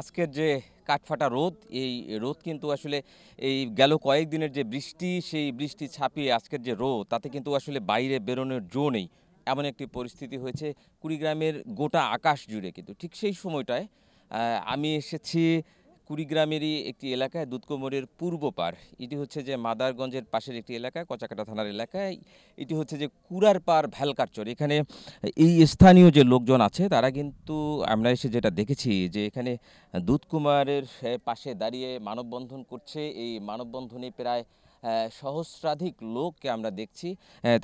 আজকের যে কাঠফাটা রোদ, এই রোদ কিন্তু আসলে এই গেল কয়েকদিনের যে বৃষ্টি, সেই বৃষ্টি ছাপিয়ে আজকের যে রোদ, তাতে কিন্তু আসলে বাইরে বেরোনোর জো নেই। এমন একটি পরিস্থিতি হয়েছে কুড়িগ্রামের গোটা আকাশ জুড়ে। কিন্তু ঠিক সেই সময়টায় আমি এসেছি কুড়িগ্রামেরই একটি এলাকায়, দুধকুমারের পূর্ব পার। এটি হচ্ছে যে মাদারগঞ্জের পাশের একটি এলাকা, কচাকাটা থানার এলাকায়। এটি হচ্ছে যে কুড়ার পার ভ্যালকারচর। এখানে এই স্থানীয় যে লোকজন আছে তারা কিন্তু, আমরা এসে যেটা দেখেছি যে এখানে দুধকুমারের পাশে দাঁড়িয়ে মানববন্ধন করছে। এই মানববন্ধনে প্রায় সহস্রাধিক লোককে আমরা দেখছি।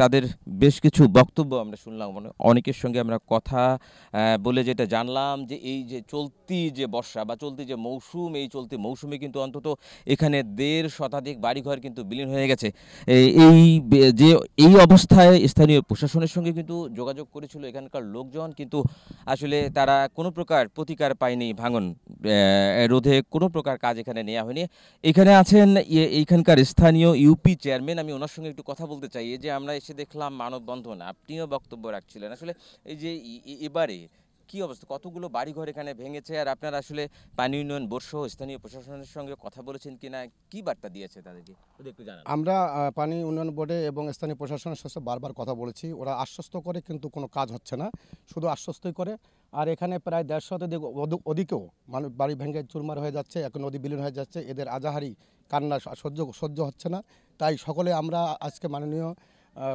তাদের বেশ কিছু বক্তব্য আমরা শুনলাম, অনেকের সঙ্গে আমরা কথা বলে যেটা জানলাম যে এই যে চলতি যে বর্ষা বা চলতি যে মৌসুম, এই চলতি মৌসুমে কিন্তু অন্তত এখানে ১.৫ শতাধিক বাড়িঘর কিন্তু বিলীন হয়ে গেছে। যে এই অবস্থায় স্থানীয় প্রশাসনের সঙ্গে কিন্তু যোগাযোগ করেছিল এখানকার লোকজন, কিন্তু আসলে তারা কোনো প্রকার প্রতিকার পায়নি। ভাঙন রোধে কোনো প্রকার কাজ এখানে নেওয়া হয়নি। এখানে আছেন এইখানকার স্থানীয় ইউপি চেয়ারম্যান। আমি ওনার সঙ্গে একটু কথা বলতে চাই। এই যে আমরা এসে দেখলাম মানববন্ধন, আপনিও বক্তব্য রাখছিলেন, আসলে এই যে এবারে কি অবস্থা, কতগুলো বাড়িঘর এখানে ভেঙেছে, আর আপনারা আসলে পানি উন্নয়ন বোর্ড সহ স্থানীয় প্রশাসনের সঙ্গে কথা বলেছেন কিনা, কি বার্তা দিয়েছে তাদেরকে যদি একটু জানান। আমরা পানি উন্নয়ন বোর্ডে এবং স্থানীয় প্রশাসনের সাথে বারবার কথা বলেছি। ওরা আশ্বস্ত করে, কিন্তু কোনো কাজ হচ্ছে না, শুধু আশ্বস্তই করে। আর এখানে প্রায় ১৫০ শতাধিক অধিকেও মানুষ বাড়ি ভেঙে চুরমার হয়ে যাচ্ছে, এখন নদী বিলীন হয়ে যাচ্ছে। এদের আজাহারি কান্না সহ্য হচ্ছে না। তাই সকলে আমরা আজকে মাননীয়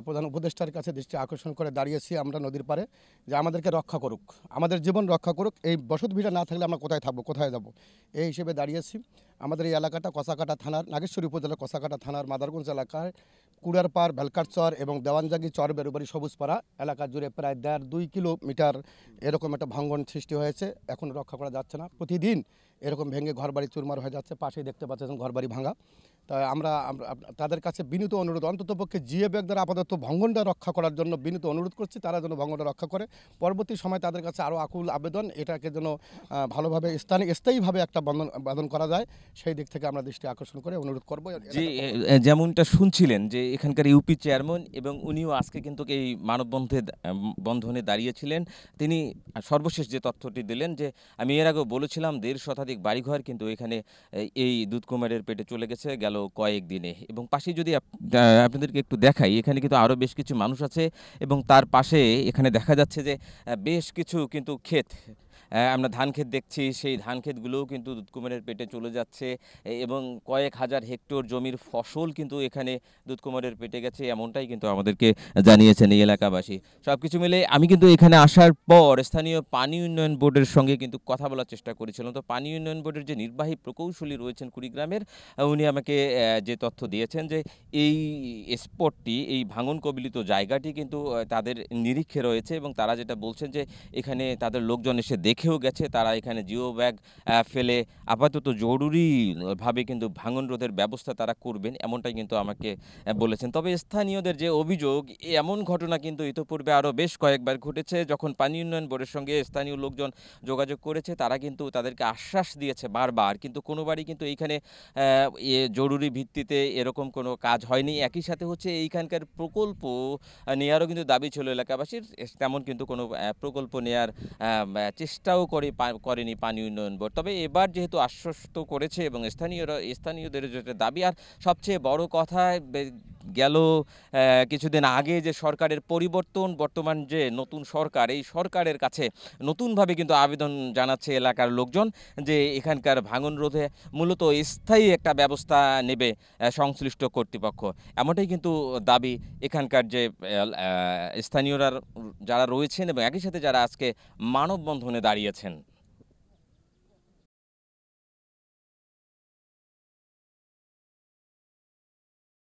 প্রধান উপদেষ্টার কাছে দৃষ্টি আকর্ষণ করে দাঁড়িয়েছি আমরা নদীর পাড়ে, যে আমাদেরকে রক্ষা করুক, আমাদের জীবন রক্ষা করুক। এই বসত ভিটা না থাকলে আমরা কোথায় থাকবো, কোথায় যাব, এই হিসেবে দাঁড়িয়েছি। আমাদের এই এলাকাটা কচাকাটা থানার, নাগেশ্বরী উপজেলার কচাকাটা থানার মাদারগঞ্জ এলাকায় কুড়ারপাড়, ভেলকারচর এবং দেওয়ানজাগি চর, বেরুবাড়ি, সবুজপাড়া এলাকা জুড়ে প্রায় ১.৫-২ কিলোমিটার এরকম একটা ভাঙ্গন সৃষ্টি হয়েছে। এখন রক্ষা করা যাচ্ছে না, প্রতিদিন এরকম ভেঙে ঘরবাড়ি চুরমার হয়ে যাচ্ছে। পাশেই দেখতে পাচ্ছেন ঘরবাড়ি ভাঙা। তাই আমরা তাদের কাছে বিনীত অনুরোধ, অন্ততপক্ষে জিএ ব্যাগ দ্বারা আপাতত ভঙ্গনটা রক্ষা করার জন্য বিনীত অনুরোধ করছি, তারা যেন ভঙ্গনটা রক্ষা করে। পরবর্তী সময় তাদের কাছে আরও আকুল আবেদন, এটাকে যেন ভালোভাবে স্থায়ীভাবে একটা বাঁধন করা যায়, সেই দিক থেকে আমরা দৃষ্টি আকর্ষণ করে অনুরোধ করব। যে যেমনটা শুনছিলেন যে এখানকার ইউপি চেয়ারম্যান, এবং উনিও আজকে কিন্তু এই বন্ধনে দাঁড়িয়েছিলেন। তিনি সর্বশেষ যে তথ্যটি দিলেন যে আমি এর আগেও বলেছিলাম ১.৫ শতাধিক বাড়িঘর কিন্তু এখানে এই দুধকুমারের পেটে চলে গেছে গেল কয়েকদিনে। এবং পাশে যদি আপনাদেরকে একটু দেখাই, এখানে কিন্তু আরও বেশ কিছু মানুষ আছে, এবং তার পাশে এখানে দেখা যাচ্ছে যে বেশ কিছু কিন্তু ক্ষেত, আমরা ধান ক্ষেত দেখছি, সেই ধান ক্ষেতগুলোও কিন্তু দুধকুমারের পেটে চলে যাচ্ছে। এবং কয়েক হাজার হেক্টর জমির ফসল কিন্তু এখানে দুধকুমারের পেটে গেছে, এমনটাই কিন্তু আমাদেরকে জানিয়েছেন এই এলাকাবাসী। সব কিছু মিলে আমি কিন্তু এখানে আসার পর স্থানীয় পানি উন্নয়ন বোর্ডের সঙ্গে কিন্তু কথা বলার চেষ্টা করেছিলাম। তো পানি উন্নয়ন বোর্ডের যে নির্বাহী প্রকৌশলী রয়েছেন কুড়িগ্রামের, উনি আমাকে যে তথ্য দিয়েছেন যে এই স্পটটি, এই ভাঙন কবলিত জায়গাটি কিন্তু তাদের নিরীক্ষে রয়েছে, এবং তারা যেটা বলছেন যে এখানে তাদের লোকজন এসে দেখেও গেছে। তারা এখানে জিও ব্যাগ ফেলে আপাতত জরুরিভাবে কিন্তু ভাঙন রোধের ব্যবস্থা তারা করবেন, এমনটাই কিন্তু আমাকে বলেছেন। তবে স্থানীয়দের যে অভিযোগ, এমন ঘটনা কিন্তু ইতোপূর্বে আরও বেশ কয়েকবার ঘটেছে। যখন পানি উন্নয়ন বোর্ডের সঙ্গে স্থানীয় লোকজন যোগাযোগ করেছে, তারা কিন্তু তাদেরকে আশ্বাস দিয়েছে বারবার, কিন্তু কোনোবারই কিন্তু এইখানে জরুরি ভিত্তিতে এরকম কোনো কাজ হয়নি। একই সাথে হচ্ছে এইখানকার প্রকল্প নেওয়ারও কিন্তু দাবি ছিল এলাকাবাসীর, তেমন কিন্তু কোনো প্রকল্প নেয়ার চেষ্টাও করেনি পানি উন্নয়ন বোর্ড। তবে এবার যেহেতু আশ্বস্ত করেছে, এবং স্থানীয়দের যেটা দাবি, আর সবচেয়ে বড় কথা, গেল কিছুদিন আগে যে সরকারের পরিবর্তন, বর্তমান যে নতুন সরকার, এই সরকারের কাছে নতুনভাবে কিন্তু আবেদন জানাচ্ছে এলাকার লোকজন যে এখানকার ভাঙন রোধে মূলত স্থায়ী একটা ব্যবস্থা নেবে সংশ্লিষ্ট কর্তৃপক্ষ। এমনটাই কিন্তু দাবি এখানকার যে স্থানীয়রা যারা রয়েছেন, এবং একই সাথে যারা আজকে মানববন্ধনে দাঁড়িয়েছেন।